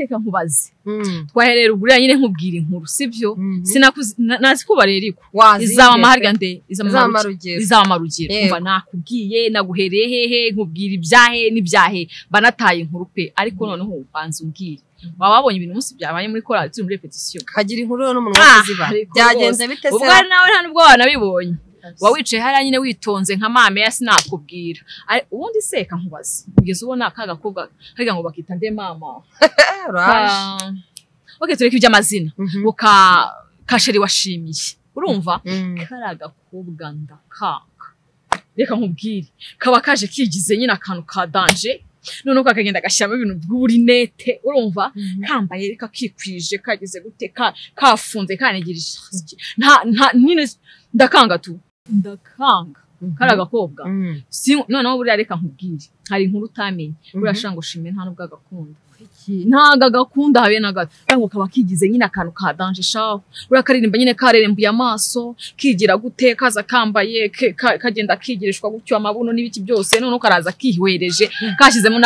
reka nkubaze twaherera ugurira nyine nkubwira inkuru sibyo nazi ko bareriko izaba maharya nde izaba marugero umva nakubwiye naguhereye hehe nkubwira ibyahe n'ibyahe banataye inkuru pe ariko noneho ubanza umbwira baba babonye ibintu munsi byabaye muri korali turi muri repetition kagira inkuru no munwa kuziba byagenze bite se ubwo nawe nta nubwo wanabibonye wawicaye hariya nyine witonze nka mame ya sinakubwira ubundi seka nkubaze kugeza ubona akagakobwa harya ngo bakita nde mama okay tureke iby'amazina uka kasheri washimiye urumva karagakobwa ndakanga reka nkubwire kaba kaje kigize nyine akantu ka danger none kakagenda gashyamo ibintu bw'urinete urumva kambaye reka kikwije kagize gute kafunze kanegirije nta nyine ndakanga karagakobwa noneho buriya reka nkubwire hari inkuru utamenye urashanga ushime nta nubwo agakunda ntaga gakunda habe na gato ngo kaba kigize nyine akantu ka danger shaho urakaririmba nyine karerembuye amaso kigira gute kaza kambaye kagenda kigirishwa gutyo amabuno n'ibiki byose none ukaraza kihwereje kashizemo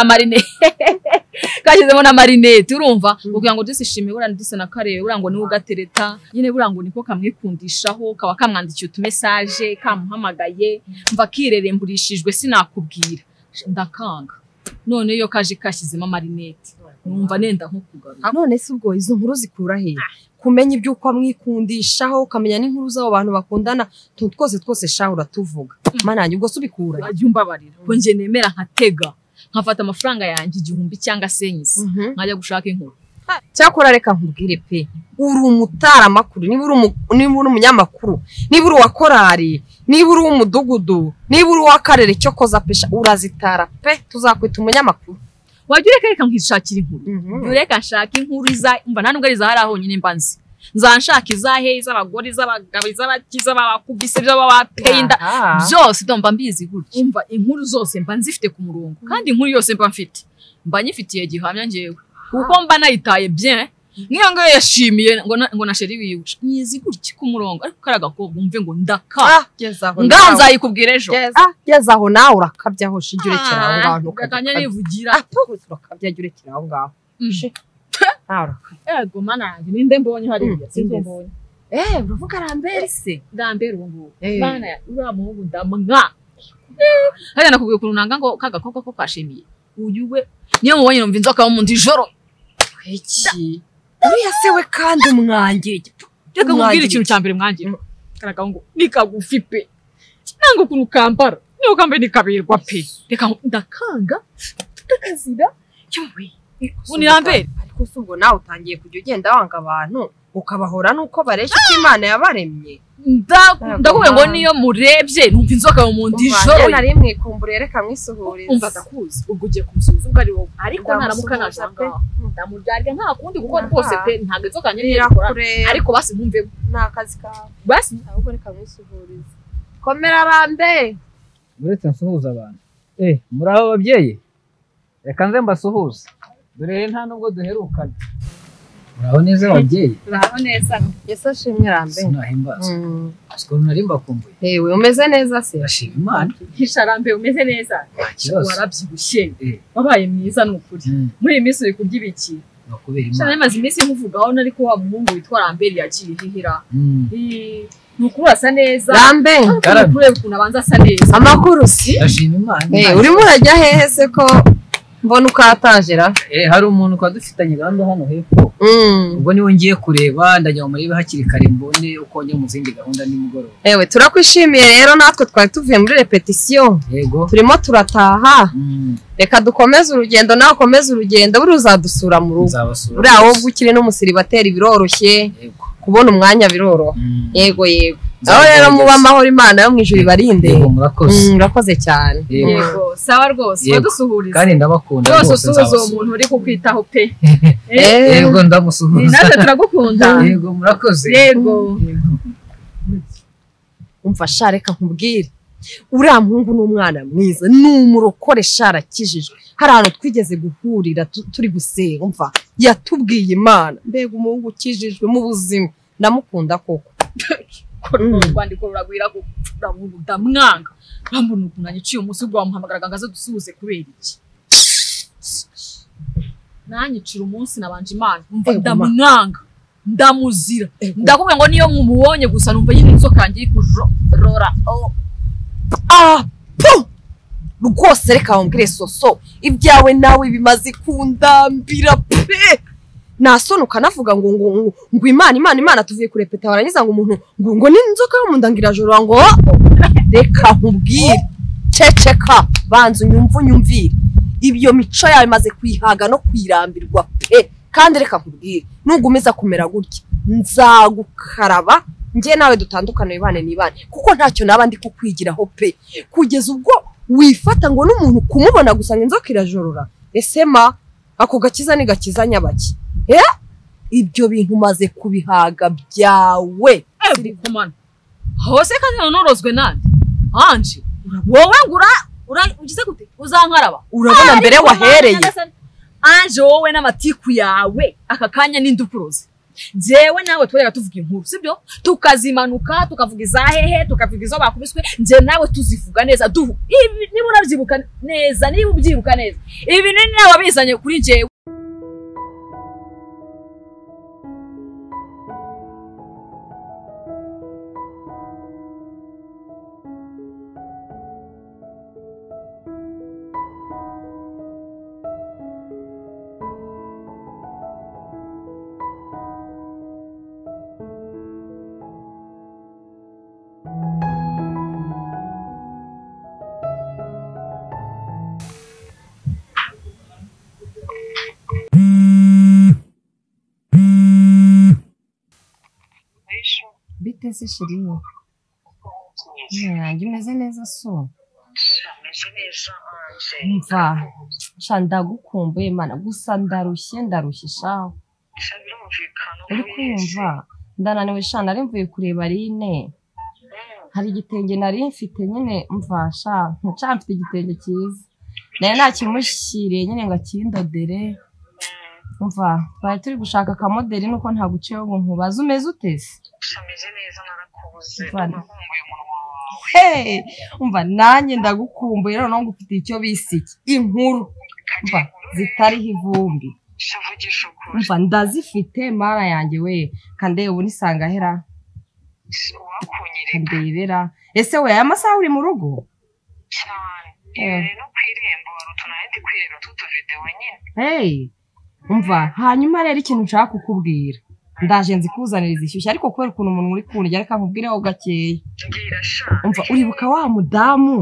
na marinette urumva kugira ngo disishime burandi dise na kare urango ni ugatereta nyine burango niko kamwikundishaho kaba kamwandikiye utumessage kamuhamagaye mva kireremburishijwe sinakubwira ndakanga none yo kaje kashyizemo marinette numva nenda nko kugaruka none se ubwo izo nkuru zikura he kumenya ibyuko amwikundishaho ukamenya n'inkuru z'abo bantu bakundana twose shahura tuvuga mananye ubwo subikura ajyumba barira ko nje nemera nkatega nkafata amafaranga yanjye 1000 cyangwa senyisi nkajya gushaka inkuru cyakora reka nkubwire pe uri umutara makuru niba uri umunyamakuru niba uri wa korari niba uri umudugudu niba uri wa karere cyo koza pesha urazitara pe tuzakwita umunyamakuru wajye reka nkishakira inkuru reka nshaka inkuru mba ntanubwo ari zahari aho nyine mbanzi nzanshaka izahe iz'abagore iz'abagabo iz'abakiza babakubise by'abapeyinda byose domba mbizi gutya umva inkuru zose mba nzifite ku murongo kandi inkuru yose mba mfite mba nyifitiye gihamya ngewe kuko mba nayitaye bien niyo ngo yashimiye ngo na sheri wiwe nyizi gutya ku murongo ariko karagakobwa umve ngo ndaka nganza yikubwira ejo gezaho nawe urakabyaho shigirekera aho ngaho ntukakanya nivugira urakabya jurekera aho ngaho ego mana yanjye ninde mbonye hariya sinde mbonye uravuga Rambere se Rambere ubu mana ura muhungu ndamwa haya nakubwiye ukuntu nanga ngo kagakobwa ko kashimiye uyuwe niyo mubonye numva inzoka mu ndijoro iki uriya se we kandi umwangiye reka nkubwire ikintu cyambere mwangiye karaga ngo nikagufi pe nanga ukuntu kambara niyo kambe nikabirwa pe reka ndakanga tukazira cyowe uni Rambere ariko se ubwo nawe utangiye kujya ugenda wanga abantu ukabahora nuko bareshya ko Imana yabaremye ndakuwe ngo niyo murebye numva inzoka mu ndijoro nari mwikumbure reka mwisuhuriza umva ndakuzi ubwo ugiye kumusubiza ubwo ari wowe ariko naramuka najanga ndamuryarya nta kundi kuko rwose pe ntago inzoka nyine ariko basi nkumve nakazi kawe basi ahubwo reka mwisuhuriza komera Rambere uretse nsuhuza abantu muri abo babyeyi reka nze mbasuhuza dore nta nubwo duherukana muraho neza ababyeyi muraho neza Yesu ashimwe Rambere sinahimbaza asko narimba kumbuye hewe umeze neza se bashima Imana Rambere umeze neza warabyibushye wabaye mwiza n'ukuri muri iminsi uri kurya ibiki nakubera Imana cyane maze iminsi nkuvugaho nariko wa muhungu witwa Rambere yagiye hihira nuko asa neza Rambere karabure kuna banza asa neza amakuru si bashima Imana urimo urajya hehe se ko mbona ukatajera hari umuntu kwa dufitanye gahunda hano hepfo ubwo niwe ngiye kureba ndajya muri hakiri kare mbone uko njye mu zindi gahunda nimugoroba turakwishimiye rero natwe twari tuvuye muri repetition yego turimo turataha reka dukomeze urugendo nawe ukomeze urugendo buri uzadusura mu rugo buri aho gukire n'umusiribateri biroroshye kubona umwanya biroroha yego aho rero muba amahoro Imana yo mwijuru ibarinde murakoze cyane yego sawa rwose badusuhuriza kandi ndabakunda rwose usuhuza umuntu uri kukwitaho pe yego ndamusuhuza natwe turagukunda yego murakoze yego umva shareka nkubwire uriya muhungu n'umwana mwiza n'umurokore sharakijijwe hari ahantu twigeze guhurira turi gusenga umva yatubwiye Imana mbega umuhungu ukijijwe mu buzima ndamukunda koko rwandiko ruragwira ko ndamwanga bambona ukuntu anyiciye umunsi ubwo wamuhamagaraga ngo aze dusuhuze kubera iki nanyicira umunsi nabanje Imana umva ndamunanga ndamuzira ndakubwira ngo niyo mumubonye gusa numva yindi inzoka yanjye iri kujorora rwose reka wambwire soso ibyawe nawe bimaze kundambira pe nasoni ukanavuga ngo Imana tuvuye kurepeta warangiza ngo umuntu ngo ni inzoka yo mu ndangira joro ngo reka nkubwire ceceka banza unyumvire ibyo mico yawe imaze kwihaga no kwirambirwa pe kandi reka nkubwire nugumeza kumera gutya nzagukaraba ngiye nawe dutandukane bibane nibane kuko ntacyo naba ndi kukwigiraho pe kugeza ubwo wifata ngo n'umuntu kumubona gusa inzoka irajorora esema ako gakiza ni gakiza nyabaki ibyo bintu maze kubihaga byawe kumana hose kandi norozwe nande anje wowe ngura ugize gute uzankaraba urabona mbere wahereye anje wowe n'amatiku yawe aka kanya n'indukuroze jewe nawe twereka tuvuga inkuru sibyo tukazimanuka tukavuga izahehe tukavuga izo bakubiswe nje nawe tuzivuga neza niba urabyibuka neza niba ubyibuka neza ibi ni nawe bizanye kuri jewe biteze shiriyo yanjye imeze neza so mva ndagukumbuye Mana gusa ndarushye shaho uri kumva ndananiwe nari mvuye kureba Rine hari igitenge nari mfite nyine mfasha mfite igitenge cyiza naye nakimushyiriye nyine ngo akindodere mva twari turi gushaka akamoderi nuko nta guciyeho ngo nkubaze umeze utese ameze neza narakubuze nakumbuye umunwa wawe umva nanjye ndagukumbuye rero ngo ufite icyo bisiki inkuru mva zitariho ivumbi shavugisha ukuri mva ndazifite mara yanjye we kandi ubu nisanga hera wakunyereka ndebera ese we aya masaha uri mu rugo cyane no kwirembo warutunaye ndi kwireba tutuvideo nyine umva hanyuma rero ikintu nshaka kukubwira ndaje nzikuzaniriza ishyushye ariko kubera ukuntu umuntu uri kunjya reka nkubwireho gakeya umva uribuka wa mudamu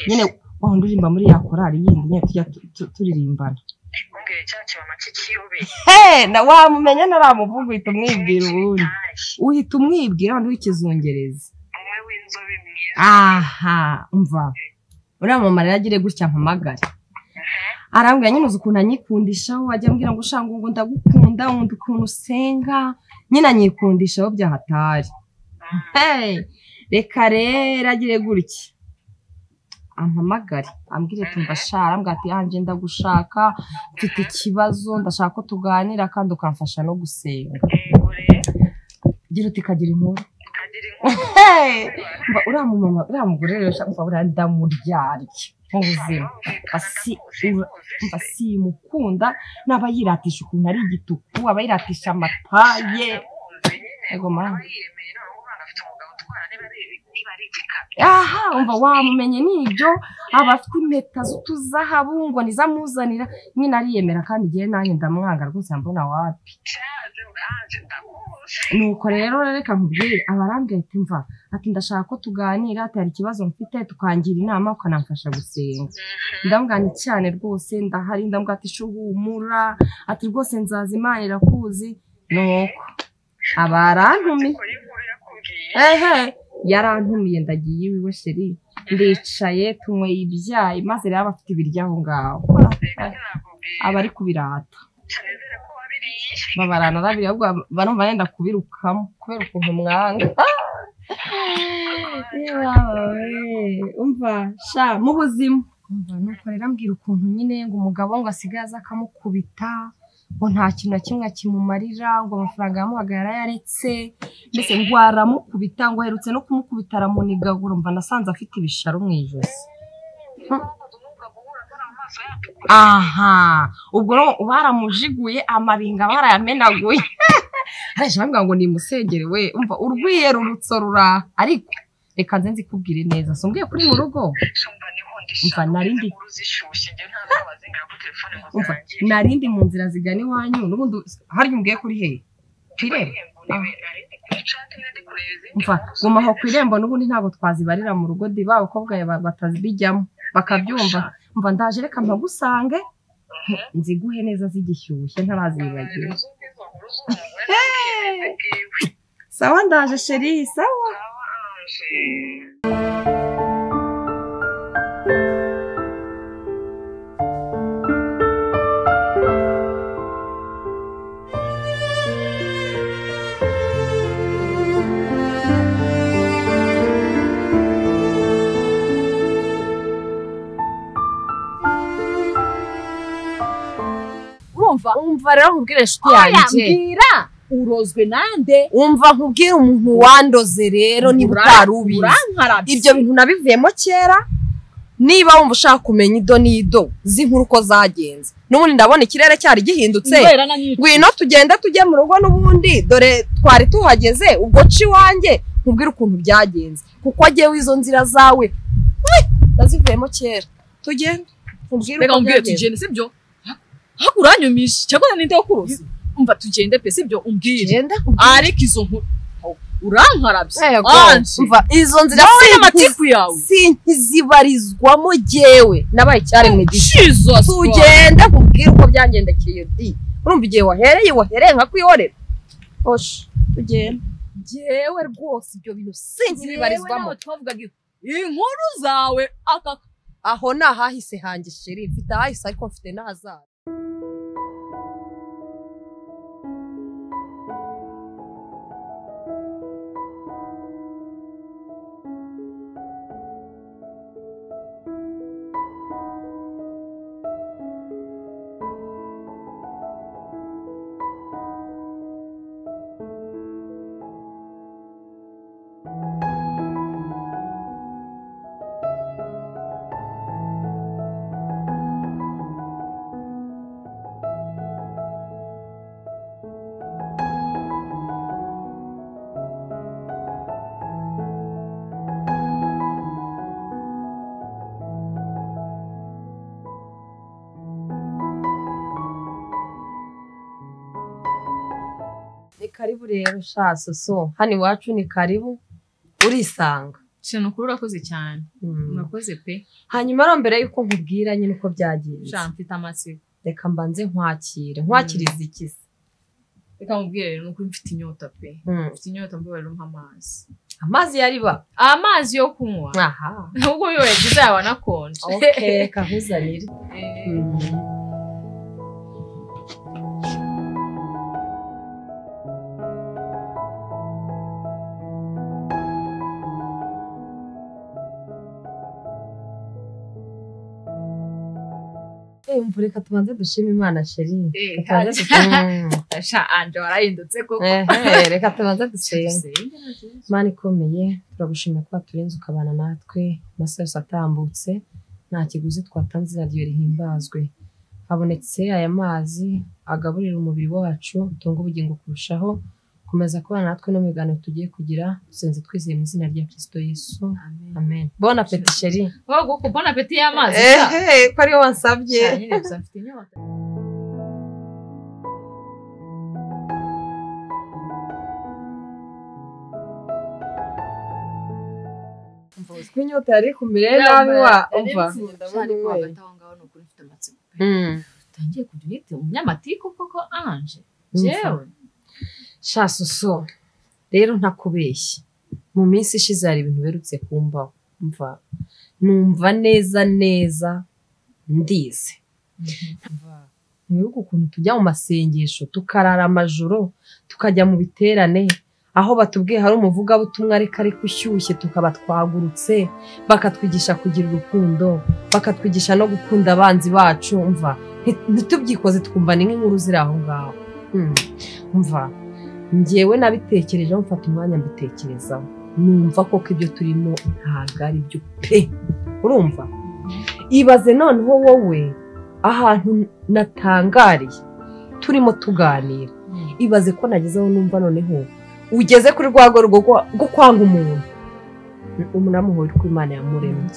nyine wahunda uririmba muri ya korali yindi nyine tujya turirimbana na wamumenya naramuvuga uhita umwibwira ubundi uhita umwibwira wandi w'ikizungereza aha umva uriya mama rero agire gutya mpamagare arambwira nyine uzi ukuntu anyikundishaho ajya ambwira ngo ushanga ngo ndagukunda undi ukuntu usenga nyine anyikundishaho byahatari reka rero agire gutya ampamagare ambwire tumva shara arambwira ati yanje ndagushaka mfite ikibazo ndashaka ko tuganira kandi ukamfasha no gusenga gira uti kagira inkuru uriya mumama uriya mugore rero ushaka uriya ndamuryarya ubuzima simukunda n'aba yiratisha ukuntu ari igituku aba yiratisha amataye ego mama aha umva wamumenye nibyo aba afite impeta z'utuzahabu ngo nizamuzanira nyine ariyemera kandi igihe nanjye ndamwanga rwose mbona wapi nuko rero reka nkubwire abarambwira ati mva ati ndashaka ko tuganira ati hari ikibazo mfite tukangira inama ukanamfasha gusenga ndamugana cyane rwose ndahari ndamubwira ati shuhumura ati rwose nzaza Imana irakuzi nuko abarantumiye yarantumiye ndagiye iwiwe sheri ndicaye tunyweye ibyayi maze rero abafite ibiryo aho ngaho aba ari kubirata babarana arabiri ahubwo barumva yenda kubirukamo kubera ukuntu mwanga umva sha mu buzima umva nuko rero ambwira ukuntu nyine ngo umugabo ngo asigaye aza akamukubita ngo nta kintu na kimwe kimumarira ngo amafaranga yamuhaga yarayaretse mbese ngo aramukubita ngo aherutse no kumukubita aramunigagura umva nasanze afite ibisharo mu ijosi amaso yatukura. aha ubwo baramujiguye amabinga barayamenaguye araje bambwira ngo nimusengere we umva urwiye rurutso rura ariko reka nze nzikubwire neza sombwiye kuri mu rugo umva narindi umva narindi mu nzira zigana iwanyu n'ubundi harya umbwiye kuri he kwirembo umva guma aho kwirembo n'ubundi ntabwo twazibarira mu rugo di babakobwa batazibijyamo bakabyumva umva ndaje reka mpagusange nziguhe neza zigishyushye ntarazibagira sawa ndaje sheri sawa umva rero nkubwire inshuti yanjye mbwira urozwe nande umva nkubwire umuntu wandoze rero niba utari ubizi ibyo bintu nabivuyemo kera niba wumva ushaka kumenya ido n'ido z'inkuru uko zagenze n'ubundi ndabona ikirere cyari gihindutse ngwino tugenda tujye mu rugo n'ubundi dore twari tuhageze ubwo ci wanjye nkubwire ukuntu byagenze kuko agiyeho izo nzira zawe ndazivuyemo kera tugende nkubwire tugende sibyo hakuranyumisha cyangwa ninde wakuroze umva tugende pe sibyo umbwire ariko izo nkuru urankarabye umva izo nzira n'amatiku yawe sinkizibarizwamo jewe nabaye cyaremwe gishizo tugende nkubwire uko byangendekeye di urumva igihe wahereye nka kwihorera osh tugende jewe rwose ibyo bintu sinkizibarizwamo twavugaga inkuru zawe aho nahahise hanjye sheri mfite ahahise ariko mfite n'ahazaza ni karibu rero shasoso hano iwacu ni karibu urisanga cyane ukuri urakoze cyane urakoze pe hanyuma rero mbere yuko nkubwira nyine uko byagenze sha mfite amatsiko reka mbanze nkwakiriza iki se reka mubwire rero nuko mfite inyota pe mfite inyota mbabarira umpa amazi yariba amazi yo kunywa aha ubwo yo yagize yaba nakonje okay kahuzanire umva reka tubanze dushima Imana sheri sha anje warahindutse koko reka tubanze dusenge Imana ikomeye turagushimira ko turenze ukabana natwe amasaha yose atambutse nta kiguzi twatanze radiyo rihimbazwe habonetse aya mazi agaburira umubiri wacu tunga ubugingo kurushaho komeza kubana natwe no mu biganiro tugiye kugira dusenze twizeye mu izina rya Kristo Yesu amen bon appétit chérie wowe bon appétit y'amazi ko ariyo wansabye nyine mfite inyota inyota yari kumire nabi wa umva tangiye kujya umunyamatiko koko anje jewe shasoso rero ntakubeshye mu minsi ishize hari ibintu berutse kumbaho mva numva neza ndize mwibuka ukuntu tujya mu masengesho tukarara amajoro tukajya mu biterane aho batubwiye hari umuvugabutumwa ariko ushyushye tukaba twagurutse bakatwigisha kugira urukundo bakatwigisha no gukunda abanzi bacu mva ntitubyikoze twumva ni nk'inkuru ziri aho ngaho mva njyewe nabitekerejeho mfata umwanya mbitekerezaho numva koko ibyo turimo ntabwo ari byo pe urumva ibaze noneho wowe ahantu natangariye turimo tuganira ibaze ko nagezeho numva noneho ugeze kuri rwago rwo kwanga umuntu umunamuhora ko Imana yamuremye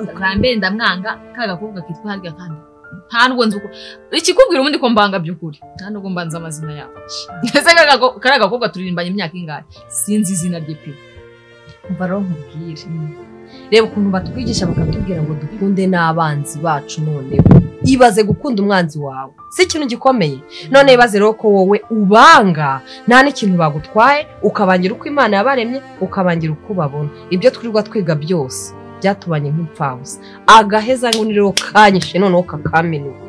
ukambe ndamwanga kagakobwa kitwa harya kandi nta nubwo nzi uko ikikubwira ubundi ko mbanga by'ukuri nta nubwo mbanza amazina yawe ndetse karagakobwa turirimbanye imyaka ingahe sinzi izina rye pe umva rero nkubwire reba ukuntu batwigisha bakatubwira ngo dukunde n'abanzi bacu noneho ibaze gukunda umwanzi wawe si ikintu gikomeye none ibaze rero ko wowe ubanga nta n'ikintu bagutwaye ukabangira uko Imana yabaremye ukabangira uko babona ibyo twirirwa twiga byose byatubanye nk'impfabusa agaheza ngo nirero kanyishe noneho kakaminuka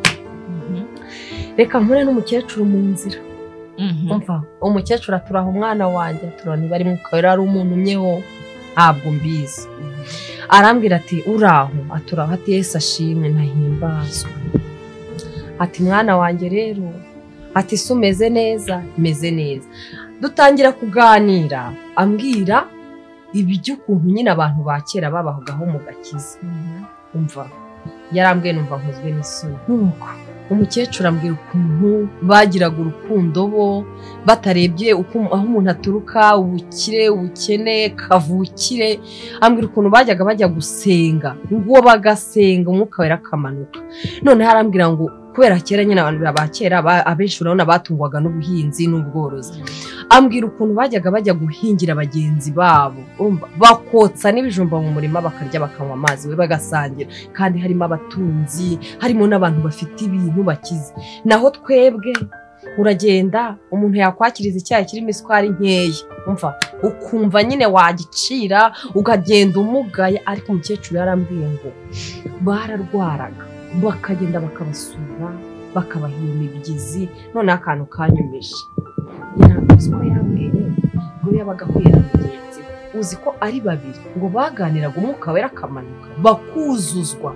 reka mpure n'umukecuru mu nzira umva umukecuru aturaha umwana wanjye atura niba ari mukawera ari umuntu umyeho ntabwo mbizi arambwira ati uraho aturaho ati Yesu ashimwe ntahimbazwe ati mwana wanjye rero ati se umeze neza meze neza dutangira kuganira ambwira iby'ukuntu nyine abantu ba kera babahagaho mu gakiza umva yarambwiye numva nkozwe n'isoni nuko umukecuru ambwira ukuntu bagiraga urukundo bo batarebye aho umuntu aturuka ubukire ubukene kavukire ambwira ukuntu bajyaga bajya gusenga ngo bagasenga umwuka wera akamanuka none harambwira ngo kubera kera nyine abantu ba kera abenshi urabona batungwaga n'ubuhinzi n'ubworozi ambwira ukuntu bajyaga bajya guhingira bagenzi babo bakotsa n'ibijumba mu murima bakarya bakanywa amazi we bagasangira kandi harimo abatunzi harimo n'abantu bafite ibintu bakize naho twebwe uragenda umuntu yakwakiriza icyayi kirimo isukari nkeya umva ukumva nyine wagicira ukagenda umugaye ariko umukecuru yarambwiye ngo bararwaraga bakagenda bakabasura bakabaha imibyizi none akantu kanyumeje yaravuze ko yambwiye ngo yabaga ahuye na mugenzi uzi ko ari babiri ngo baganiraga umwuka wera akamanuka bakuzuzwa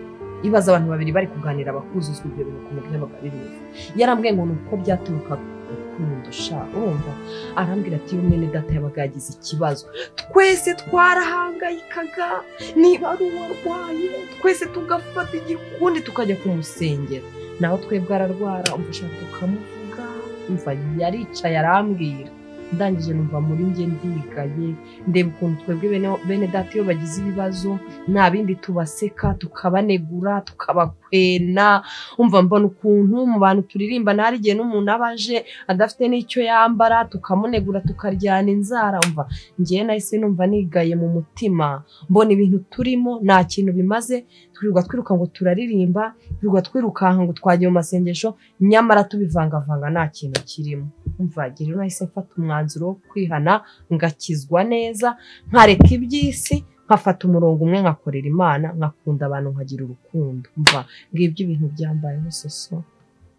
ibaza abantu babiri bari kuganira bakuzuzwa ibyo bintu ku mugabo bakabiriza yarambwiye ngo nuko byaturuka urukundo sha urumva arambwira ati umwene data yabaga yagize ikibazo twese twarahangayikaga niba ari uwarwaye twese tugafata igikundi tukajya kumusengera naho twebwe ararwara umfasha tukamuvuga umva yaricaye arambwira ndangije numva muri njye ndigaye ndeba ukuntu twebwe bene data iyo bagize ibibazo nta bindi tubaseka tukabanegura tukabakwena umva mbona ukuntu mu bantu turirimba ntari igihe n'umuntu abaje adafite n'icyo yambara tukamunegura tukaryana inzara umva ngiye nahise numva nigaye mu mutima mbona ibintu turimo nta kintu bimaze twirirwa twiruka ngo turaririmba twirirwa twirukanka ngo twagiye mu masengesho nyamara tubivangavanga nta kintu kirimo umva rero nahise mfata umwanzuro wo kwihana ngakizwa neza nkareka iby'isi nkafata umurongo umwe nkakorera Imana nkakunda abantu nkagira urukundo umva ngibyo ibintu byambayeho soso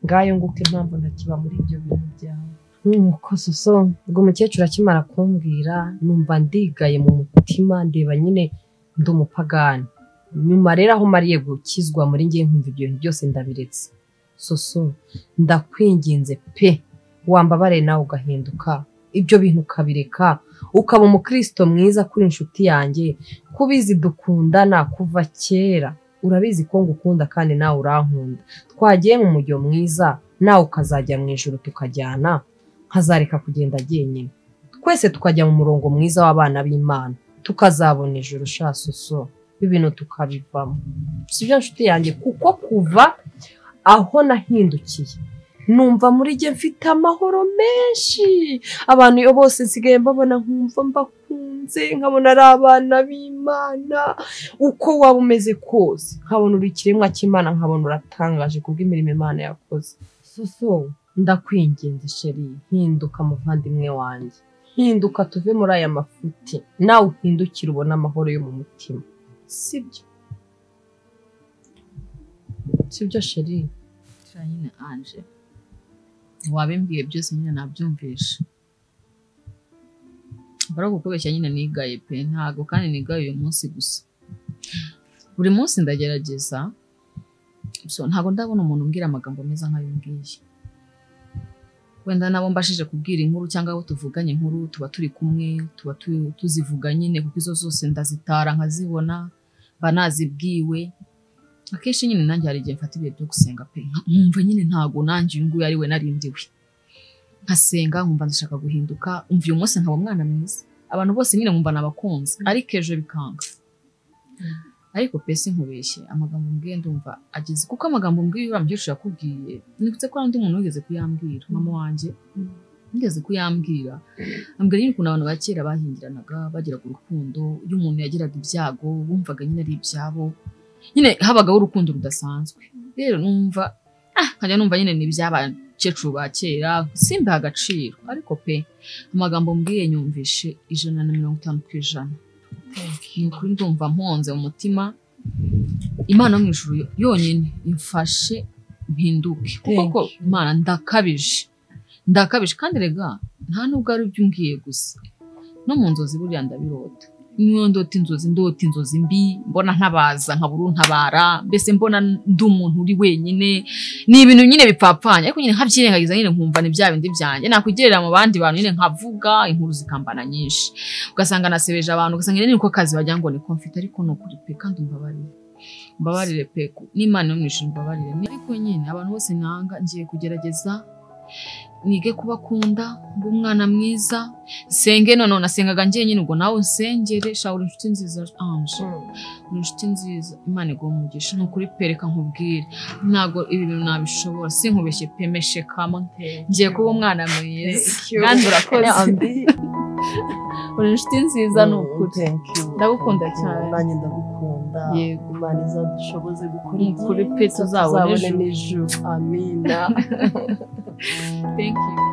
ngayo nguko impamvu ntakiba muri ibyo bintu byawe nuko soso ubwo umukecuru akimara kumbwira numva ndigaye mu mutima ndeba nyine ndi umupagani nyuma rero aho mariye gukizwa muri ngiye nkumva ibyo bintu byose ndabiretse soso ndakwinginze pe wambabare nawe ugahinduka ibyo bintu ukabireka ukaba umukristo mwiza kuri inshuti yanjye kubizi dukundana kuva kera urabizi ko ngukunda kandi nawe urankunda twagiye mu mujyo mwiza nawe ukazajya mu ijuru tukajyana nkazareka kugenda jyenyine twese tukajya mu murongo mwiza w'abana b'Imana tukazabona ijuru shasoso ibintu tukabivamo sibyo nshuti yanjye kuko kuva aho nahindukiye numva muri jye mfite amahoro menshi abantu iyo bose nsigaye mbabona nkumva mbakunze nkabona ari abana b'Imana uko waba umeze kose nkabona uri ikiremwa cy'Imana nkabona uratangaje kubw'imirimo Imana yakoze soso ndakwinginze sheri hinduka muvandimwe wanjye hinduka tuve muri aya mafuti nawe uhindukire ubona amahoro yo mu mutima sibyo sheri nyine anje wabimbwiye byose nyine nabyumvisha bara gukubeshya nyine nigaye pe ntago kandi nigaye uyu munsi gusa buri munsi ndagerageza so ntago ndabona umuntu umbwira amagambo meza nk'ayo ngiye wenda nabo mbashije kubwira inkuru cyangwa abo tuvuganye inkuru tuba turi kumwe tuba tuzivuga nyine kuko izo zose ndazitara nkazibona banazibwiwe akenshi nyine nanjye hari igihe mfata ibihe byo gusenga pe nkumva nyine ntago nanjye uyu nguyu ari we narindiwe nkasenga nkumva ndashaka guhinduka umva uyu munsi nkaba umwana mwiza abantu bose nyine nkumva nabakunze ariko ejo bikanga ariko pesi nkubeshye amagambo mbwiye ndumva ageze kuko amagambo mbwiye bambyushye yakubwiye nibutse ko ndi umuntu wigeze kuyambwira mama wanjye ngeze kuyambwira ambwira nyine ukuntu abantu bakera bahingiranaga bagiraga urukundo iyo umuntu yagiraga ibyago bumvaga nyine ari ibyabo nyine habagaho urukundo rudasanzwe rero numva nkajya numva nyine ni iby'abakecuru ba kera simbaha agaciro ariko pe amagambo mbwiye nyumvishe 150%. Ni ukuri ndumva mponze umutima Imana mu ijuru yonyine imfashe mpinduke kuko Imana ndakabije kandi rega nta nubwo ari byumbwiye gusa no mu nzozi buriya ndabirota niyo ndota inzozi mbi mbona ntabaza nkaburu ntabara mbese mbona ndi umuntu uri wenyine ni ibintu nyine bipapanya ariko nyine nkabyirengagiza nyine nkumva ni bya bindi byanjye nakwigerera mu bandi bantu nyine nkavuga inkuru zikambana nyinshi ugasanga nasebeje abantu ugasanga nyine niko kazi bajya ngo ni confit ariko no kuri pe kandi mbabarire pe n'Imana yo mwishinga mbabarire ariko nyine abantu bose nanga ngiye kugerageza nige kubakunda ngo umwana mwiza senge none nasengaga ngiye nyine ubwo nawe nsengere shawuri inshuti nziza Ange inshuti nziza Imana igumugisha no kuri pereka nkubwire ntago ibi bintu nabishobora sinkubeshye pemeshe kama ngiye kuba umwana mwiza kandi urakoze uri inshuti nziza n'ukuri ndagukunda cyane nanjye ndagukunda yego Imana izadushoboze gukora kuri pe tuzabone n'ijuru amina Thank you.